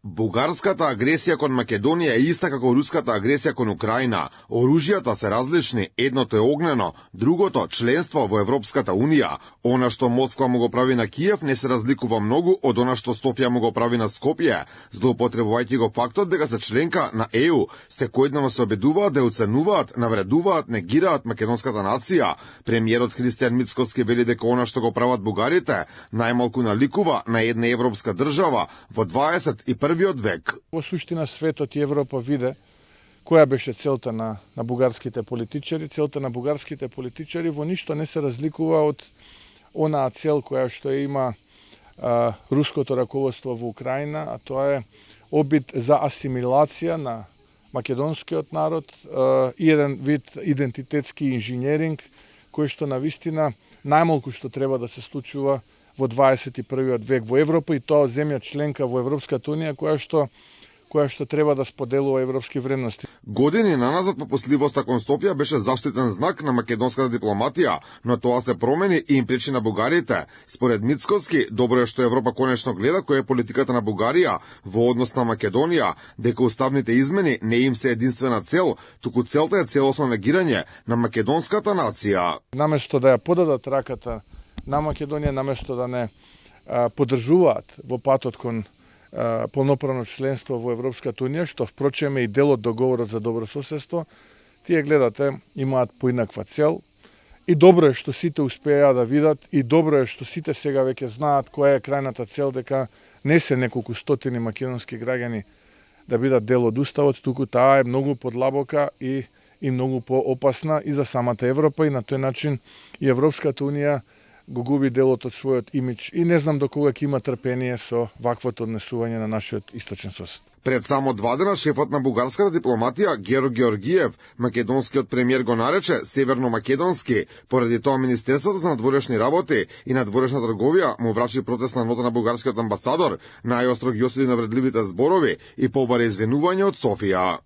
Бугарската агресија кон Македонија е иста како руската агресија кон Украина. Оружјата се различни, едното е огнено, другото членство во Европската Унија. Она што Москва му го прави на Киев не се разликува многу од она што Софија му го прави на Скопје, злоупотребувајќи го фактот дека се членка на ЕУ, секојдневно се обидуваат да оценуваат, навредуваат, негираат македонската нација. Премиерот Христијан Мицкоски вели дека она што го прават бугарите најмалку наликува на една европска држава во 21 век. Во суштина светот и Европа виде која беше целта на бугарските политичари. Целта на бугарските политичари во ништо не се разликува од онаа цел која што има руското раководство во Украина, а тоа е обид за асимилација на македонскиот народ и еден вид идентитетски инженеринг кој што навистина најмалку што треба да се случува во 21 век во Европа, и тоа земја членка во Европската Унија која што треба да споделува европски вредности. Години наназад попустливоста кон Софија беше заштитен знак на македонската дипломатија, но тоа се промени и им пречи на бугарите. Според Мицкоски, добро е што Европа конечно гледа која е политиката на Бугарија во однос на Македонија, дека уставните измени не им се единствена цел, туку целта е целосно негирање на македонската нација. Наместо да ја подадат раката на Македонија, наместо да не поддржуваат во патот кон полноправно членство во Европската Унија, што впрочем е и дел од договорот за добро соседство, тие гледате имаат поинаква цел. И добро е што сите успеа да видат, и добро е што сите сега веќе знаат која е крајната цел, дека не се неколку стотини македонски граѓани да бидат дел од уставот, туку таа е многу подлабока и многу поопасна и за самата Европа, и на тој начин и Европската Унија го губи делот од својот имидж, и не знам до кога ќе има трпение со ваквото однесување на нашиот источен сосед. Пред само 2 дена шефот на бугарската дипломатија Геро Георгиев македонскиот премиер го нарече северно-македонски, поради тоа Министерството на надворешни работи и надворешна трговија му врачи протестна нота на бугарскиот амбасадор, најостро ги осуди навредливите зборови и побари извинување од Софија.